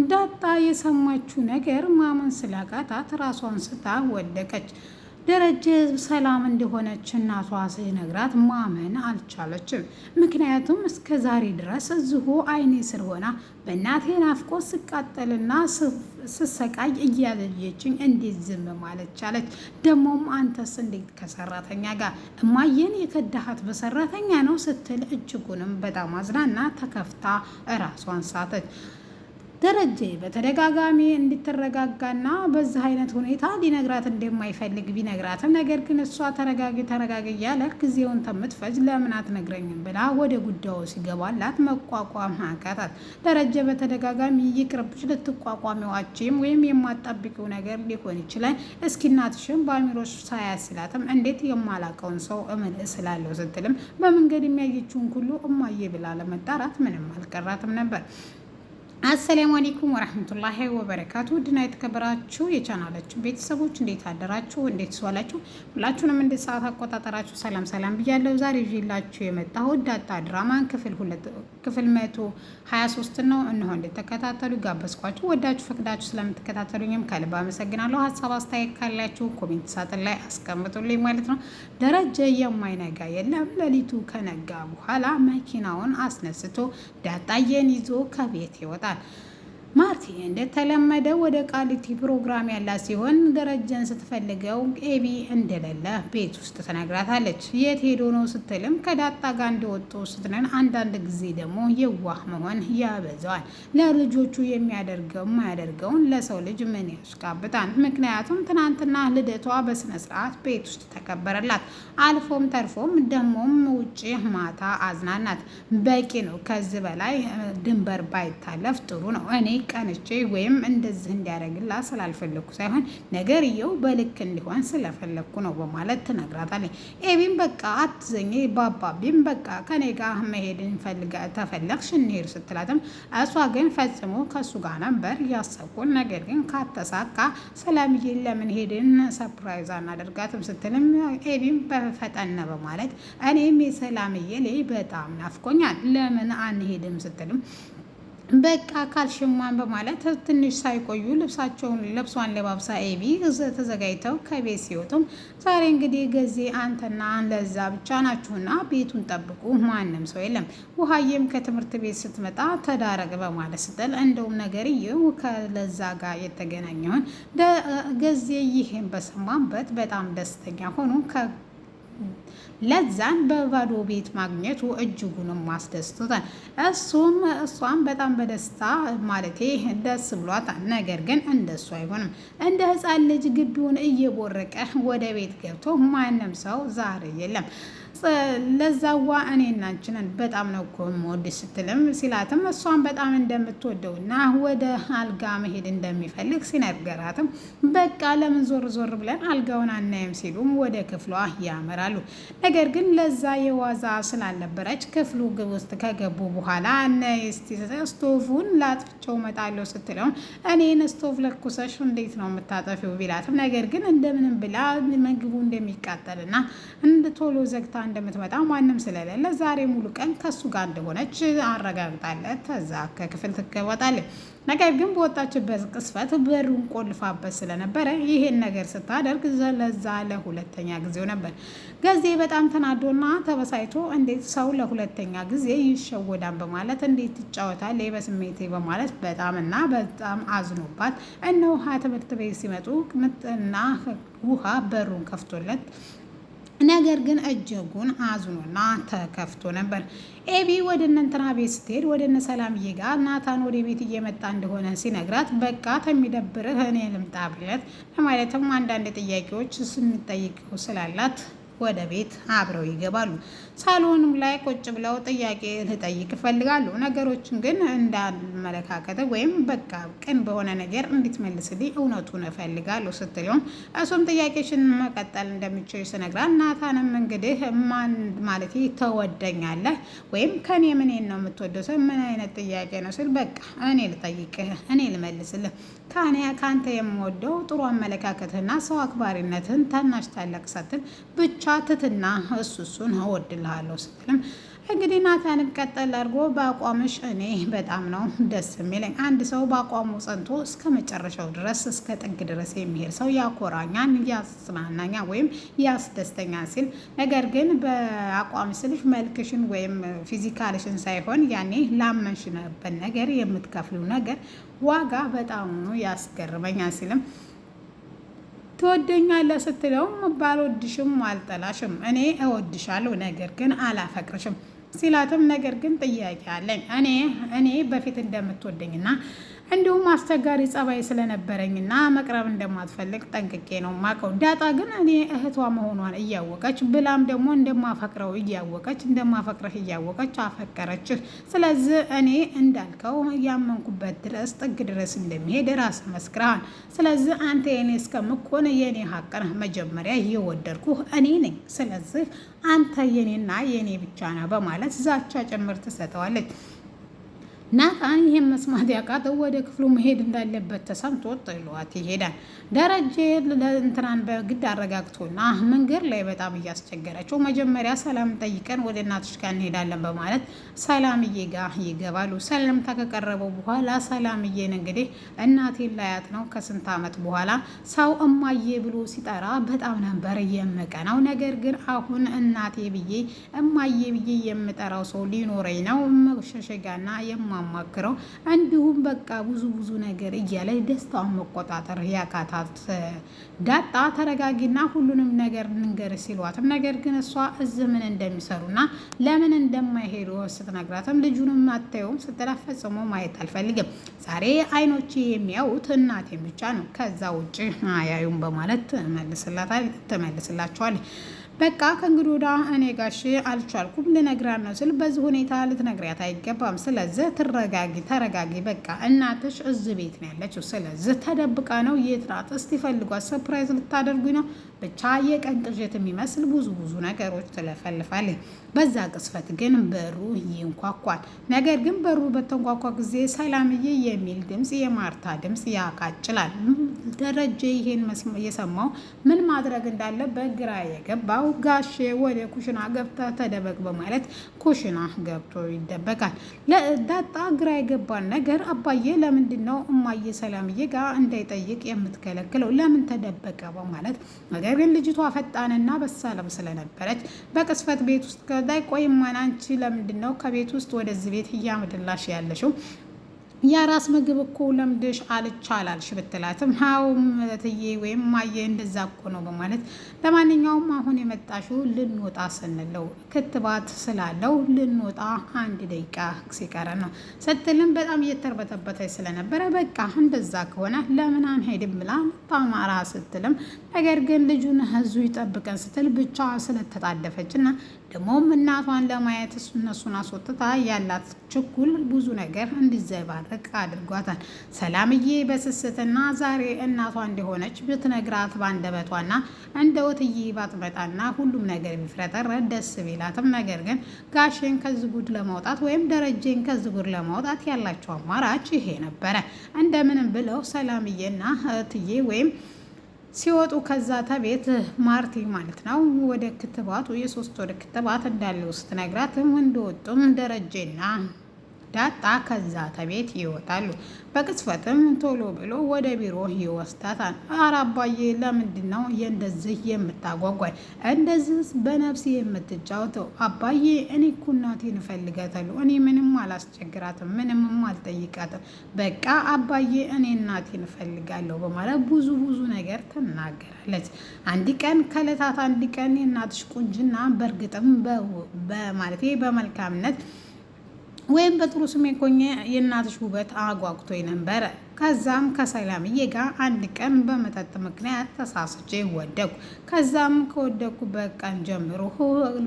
ዳጣ የሰማችው ነገር ማመን ስላቃታት ራሷን ስታ ወደቀች። ደረጀ ሰላም እንደሆነች እናቷ ሲነግራት ማመን አልቻለችም። ምክንያቱም እስከ ዛሬ ድረስ እዚሁ አይኔ ስር ሆና በእናቴ ናፍቆት ስቃጠልና ስሰቃይ እያለየችኝ እንዴት ዝም ማለት ቻለች? ደግሞም አንተስ እንዴት ከሰራተኛ ጋር እማየን የከዳሃት በሰራተኛ ነው ስትል እጅጉንም በጣም አዝናና ተከፍታ ራሷን ሳተች። ደረጀ በተደጋጋሚ እንድትረጋጋና በዚህ አይነት ሁኔታ ሊነግራት እንደማይፈልግ ቢነግራትም ነገር ግን እሷ ተረጋጊ እያለ ጊዜውን ተምትፈጅ ለምን አትነግረኝም ብላ ወደ ጉዳዩ ሲገባላት መቋቋም አቃታት። ደረጀ በተደጋጋሚ ይቅርብሽ፣ ልትቋቋሚዋችም ወይም የማጣብቂው ነገር ሊሆን ይችላል። እስኪ እናትሽም በአሚሮሽ ሳያስላትም እንዴት የማላቀውን ሰው እምን ስላለው ስትልም በመንገድ የሚያየችውን ሁሉ እማዬ ብላ ለመጣራት ምንም አልቀራትም ነበር። አሰላሙ አለይኩም ወራህመቱላሂ ወበረካቱ። ድና የተከበራችሁ የቻናላችን ቤተሰቦች እንዴት አደራችሁ? እንዴት ዋላችሁ? ሁላችሁንም እንደ ሰዓት አቆጣጠራችሁ ሰላም ብያለሁ። ዛሬ ይዤላችሁ የመጣሁት ዳጣ ድራማን ክፍል 123 ነው። እነሆ እንድትከታተሉ ጋበዝኳችሁ። ወዳችሁ ፈቅዳችሁ ስለምትከታተሉኝም ከልብ አመሰግናለሁ። ሀሳብ አስተያየት ካላችሁ ኮሜንት ሳጥን ላይ አስቀምጡልኝ ማለት ነው። ደረጀ የማይነጋ የለም። ሌሊቱ ከነጋ በኋላ መኪናውን አስነስቶ ዳጣዬን ይዞ ከቤት ይወጣል። ማርቲ እንደተለመደ ወደ ቃሊቲ ፕሮግራም ያላት ሲሆን ደረጀን ስትፈልገው ኤቢ እንደሌለ ቤት ውስጥ ትነግራታለች። የት ሄዶ ነው ስትልም ከዳጣ ጋር እንደወጡ ስትነን፣ አንዳንድ ጊዜ ደግሞ የዋህ መሆን ያበዛዋል። ለልጆቹ የማያደርገውን ለሰው ልጅ ምን ያስቃብጣል? ምክንያቱም ትናንትና ልደቷ በስነ ስርዓት ቤት ውስጥ ተከበረላት። አልፎም ተርፎም ደሞም ውጭ ማታ አዝናናት። በቂ ነው። ከዚህ በላይ ድንበር ባይታለፍ ጥሩ ነው። እኔ ቀንቼ ወይም እንደዚህ እንዲያደርግላት ስላልፈለኩ ሳይሆን ነገርየው በልክ እንዲሆን ስለፈለኩ ነው በማለት ትነግራታለች። ኤቢም በቃ አትዘኝ ባባቢም በቃ ከኔ ጋር መሄድን ተፈለግሽ እንሄድ ስትላትም እሷ ግን ፈጽሞ ከሱ ጋር ነበር ያሰብኩን፣ ነገር ግን ካተሳካ ሰላምዬን ለምን ሄድን ሰርፕራይዝ አናደርጋትም ስትልም ኤቢም በፈጠነ በማለት እኔም የሰላምዬ ላይ በጣም ናፍቆኛል ለምን አንሄድም ስትልም በቃ ካልሽማን በማለት ትንሽ ሳይቆዩ ልብሷን ለባብሳ ኤቢ ተዘጋጅተው ከቤት ሲወጡም ዛሬ እንግዲህ ገዜ አንተና ለዛ ብቻ ናችሁና ቤቱን ጠብቁ፣ ማንም ሰው የለም። ውሃዬም ከትምህርት ቤት ስትመጣ ተዳረግ በማለት ስትል እንደውም ነገርየው ከለዛ ጋር የተገናኘውን ገዜ ይህን በሰማበት በጣም ደስተኛ ሆኖ ለዛን በባዶ ቤት ማግኘቱ እጅጉንም ማስደስቶታል። እሷም በጣም በደስታ ማለቴ ደስ ብሏታል። ነገር ግን እንደሱ አይሆንም። እንደ ሕፃን ልጅ ግቢውን እየቦረቀ ወደ ቤት ገብቶ ማንም ሰው ዛሬ የለም ለዛዋ እኔ እናንችንን በጣም ነው እኮ የምወድሽ ስትልም ሲላትም እሷን በጣም እንደምትወደውና ወደ አልጋ መሄድ እንደሚፈልግ ሲነገራትም በቃ ለምን ዞር ብለን አልጋውን አናይም ሲሉም ወደ ክፍሏ ያመራሉ። ነገር ግን ለዛ የዋዛ ስላልነበረች ክፍሉ ውስጥ ከገቡ በኋላ ስቶቭን ላጥፍቸው መጣለው ስትለውም እኔን ስቶቭ ለኩሰሽ እንዴት ነው የምታጠፊው ቢላትም ነገር ግን እንደምንም ብላ ምግቡ እንደሚቃጠልና ቶሎ ዘግታ እንደምትመጣ ማንም ስለሌለ ዛሬ ሙሉ ቀን ከሱ ጋር እንደሆነች አረጋግጣለት ከዛ ከክፍል ትገባታለች። ነገር ግን በወጣችበት ቅስፈት በሩን ቆልፋበት ስለነበረ ይሄን ነገር ስታደርግ ለዛ ለሁለተኛ ጊዜው ነበር። ገዜ በጣም ተናዶና ተበሳይቶ እንዴት ሰው ለሁለተኛ ጊዜ ይሸወዳል በማለት እንዴት ይጫወታል በስሜቴ በማለት በጣም አዝኖባት እነ ውሃ ትምህርት ቤት ሲመጡ ምጥና ውሃ በሩን ከፍቶለት ነገር ግን እጅጉን አዝኖና ተከፍቶ ነበር። ኤቢ ወደ እንትና ቤት ስትሄድ ወደ እነ ሰላምዬ ጋር ናታን ወደ ቤት እየመጣ እንደሆነ ሲነግራት በቃ ተሚደብርህ እኔ ልምጣ ብለት ለማለትም አንዳንድ ጥያቄዎች ስንጠይቀው ስላላት ወደ ቤት አብረው ይገባሉ። ሳሎንም ላይ ቁጭ ብለው ጥያቄ ልጠይቅ ይፈልጋሉ። ነገሮችን ግን እንዳመለካከተ ወይም በቃ ቅን በሆነ ነገር እንድትመልስልኝ እውነቱን እፈልጋለሁ ስትለውም እሱም ጥያቄሽን መቀጠል እንደሚችል ስነግራት ናታንም እንግዲህ ማን ማለት ተወደኛለህ ወይም ከኔ ምንን ነው የምትወደው ሰው ምን አይነት ጥያቄ ነው ስል በቃ እኔ ልጠይቅህ እኔ ልመልስልህ ከአንተ የምወደው ጥሩ አመለካከትህና ሰው አክባሪነትን ታናሽ ታላቅ ሳትል ብቻ ትትና እሱን እወድልሃለሁ ስትልም እንግዲህ ናታንም ቀጠል አድርጎ በአቋምሽ እኔ በጣም ነው ደስ የሚለኝ። አንድ ሰው በአቋሙ ጸንቶ እስከ መጨረሻው ድረስ እስከ ጥግ ድረስ የሚሄድ ሰው ያኮራኛል፣ ያጽናናኛል ወይም ያስደስተኛል ሲል፣ ነገር ግን በአቋም ስልሽ መልክሽን ወይም ፊዚካልሽን ሳይሆን ያኔ ላመንሽበት ነገር የምትከፍሉ ነገር ዋጋ በጣም ያስገርመኛል ሲልም ትወደኛለህ ስትለውም ባልወድሽም አልጠላሽም፣ እኔ እወድሻለሁ ነገር ግን አላፈቅርሽም ሲላትም ነገር ግን ጥያቄ አለኝ እኔ በፊት እንደምትወደኝና እንዲሁም አስቸጋሪ ጸባይ ስለነበረኝና መቅረብ እንደማትፈልግ ጠንቅቄ ነው ማቀው። ዳጣ ግን እኔ እህቷ መሆኗን እያወቀች ብላም ደግሞ እንደማፈቅረው እያወቀች እንደማፈቅረህ እያወቀች አፈቀረችህ። ስለዚህ እኔ እንዳልከው ያመንኩበት ድረስ ጥግ ድረስ እንደሚሄድ ራስ መስክረሃል። ስለዚህ አንተ የኔ እስከምኮን የኔ ሀቅ ነህ። መጀመሪያ የወደድኩህ እኔ ነኝ። ስለዚህ አንተ የኔና የኔ ብቻ ነህ በማለት ዛቻ ጭምር ትሰጠዋለች። ናታን ይህን መስማት ያቃተው ወደ ክፍሉ መሄድ እንዳለበት ተሰምቶ ጥሏት ይሄዳል። ደረጀ ለእንትናን በግድ አረጋግቶና መንገድ ላይ በጣም እያስቸገረችው መጀመሪያ ሰላም ጠይቀን ወደ እናትሽ ጋር እንሄዳለን በማለት ሰላምዬ ጋር ይገባሉ። ሰላምታ ከቀረበው በኋላ ሰላምዬን እንግዲህ እናቴን ላያት ነው ከስንት ዓመት በኋላ ሰው እማዬ ብሎ ሲጠራ በጣም ነበር የምቀናው። ነገር ግን አሁን እናቴ ብዬ እማዬ ብዬ የምጠራው ሰው ሊኖረኝ ነው መሸሸጋና ማማክረው እንዲሁም በቃ ብዙ ነገር እያለ ደስታውን መቆጣጠር ያቃታት ዳጣ ተረጋጊና ሁሉንም ነገር ንገር ሲሏትም ነገር ግን እሷ እዚህ ምን እንደሚሰሩና ለምን እንደማይሄዱ ስትነግራትም ልጁንም አታየውም ስትላት ፈጽሞ ማየት አልፈልግም፣ ዛሬ አይኖቼ የሚያዩት እናቴን ብቻ ነው፣ ከዛ ውጭ አያዩም በማለት ትመልስላቸዋለች። በቃ ከእንግዲህ ወዲያ እኔ ጋሽ አልቻልኩም ልነግራት ነው ስል በዚህ ሁኔታ ልትነግሪያት አይገባም። ስለዚህ ተረጋጊ። በቃ እናትሽ እዚህ ቤት ነው ያለችው። ስለዚህ ተደብቃ ነው። የት ናት? እስቲ ፈልጓት። ሰርፕራይዝ ልታደርጉኝ ነው? ብቻ የቀን ቅዠት የሚመስል ብዙ ነገሮች ትለፈልፋለች። በዛ ቅስፈት ግን በሩ ይንኳኳል። ነገር ግን በሩ በተንኳኳ ጊዜ ሰላምዬ የሚል ድምፅ፣ የማርታ ድምፅ ያቃጭላል። ደረጀ ይሄን የሰማው ምን ማድረግ እንዳለበት ግራ የገባው ጋሼ ወደ ኩሽና ገብታ ተደበቅ በማለት ኩሽና ገብቶ ይደበቃል። ለዳጣ ግራ የገባን ነገር አባዬ ለምንድን ነው እማዬ ሰላምዬ ጋር እንዳይጠይቅ የምትከለክለው? ለምን ተደበቀ? በማለት ነገር ግን ልጅቷ ፈጣንና በሳለም ስለነበረች በቅስፈት ቤት ውስጥ ከላይ ቆይማን አንቺ ለምንድን ነው ከቤት ውስጥ ወደዚህ ቤት እያመድላሽ ያለሽው? የራስ ምግብ እኮ ለምደሽ አልቻላልሽ ብትላትም ሀውም እትዬ ወይም ማየ እንደዛ እኮ ነው በማለት ለማንኛውም አሁን የመጣሽው ልንወጣ ስንለው ክትባት ስላለው ልንወጣ 1 ደቂቃ ሲቀረን ነው ስትልም በጣም እየተርበተበተች ስለነበረ በቃ እንደዛ ከሆነ ለምን አንሄድም ብላ ታማራ ስትልም ነገር ግን ልጁን ህዙ ይጠብቀን ስትል ብቻ ስለተጣደፈች እና ደግሞም እናቷን ለማየት እነሱን አስወጥታ ያላት ችኩል ብዙ ነገር እንዲዘባረቅ አድርጓታል። ሰላምዬ በስስትና ዛሬ እናቷ እንደሆነች ብትነግራት ባንደበቷና እንደ ወትዬ ባትመጣና ሁሉም ነገር ቢፍረጠረ ደስ ቢላትም ነገር ግን ጋሼን ከዚህ ጉድ ለማውጣት ወይም ደረጀን ከዚህ ጉድ ለማውጣት ያላቸው አማራጭ ይሄ ነበረ። እንደምንም ብለው ሰላምዬና እትዬ ወይም ሲወጡ ከዛ ተቤት ማርቲ ማለት ነው ወደ ክትባቱ የ3 ወር ክትባት እንዳለው ስትነግራትም እንደወጡም ደረጀና ዳጣ ከዛ ተቤት ይወጣሉ። በቅጽበትም ቶሎ ብሎ ወደ ቢሮ ይወስዳታል። ኧረ አባዬ ለምንድን ነው እንደዚህ የምታጓጓኝ? እንደዚህ በነፍስ የምትጫወተው? አባዬ እኔ እኮ እናቴን እፈልጋታለሁ። እኔ ምንም አላስቸግራትም፣ ምንም አልጠይቃትም። በቃ አባዬ እኔ እናቴን እፈልጋለሁ በማለት ብዙ ነገር ትናገራለች። አንድ ቀን ከዕለታት አንድ ቀን የእናትሽ ቁንጅና በእርግጥም በማለቴ በመልካምነት ወይም በጥሩ ስሜ ኮኜ የእናትሽ ውበት አጓጉቶ ነበረ። ከዛም ከሰላምዬ ጋር አንድ ቀን በመጠጥ ምክንያት ተሳስቼ ወደኩ። ከዛም ከወደኩበት ቀን ጀምሮ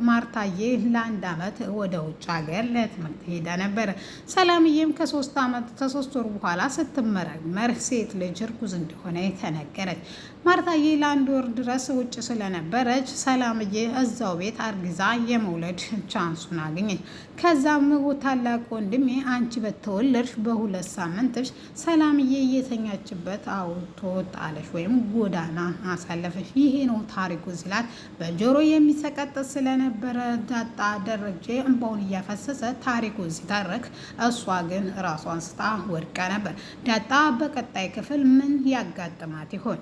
ማርታዬ ለ1 ዓመት ወደ ውጭ ሀገር ለትምህርት ሄዳ ነበረ። ሰላምዬም ከ3 ወር በኋላ ስትመረመር ሴት ልጅ እርጉዝ እንደሆነ ተነገረች። ማርታዬ ለ1 ወር ድረስ ውጭ ስለነበረች ሰላምዬ እዛው ቤት አርግዛ የመውለድ ቻንሱን አገኘች። ከዛም ታላቅ ታላቅ ወንድሜ አንቺ በተወለድሽ በ2 ሳምንትሽ ሰላምዬ እየተኛችበት አውጥቶ ጣለሽ ወይም ጎዳና አሳለፈሽ። ይሄ ነው ታሪኩ ሲላት በጆሮ የሚሰቀጥጥ ስለነበረ ዳጣ ደረጀ እንባውን እያፈሰሰ ታሪኩ ሲተርክ፣ እሷ ግን ራሷን ስታ ወድቃ ነበር። ዳጣ በቀጣይ ክፍል ምን ያጋጥማት ይሆን?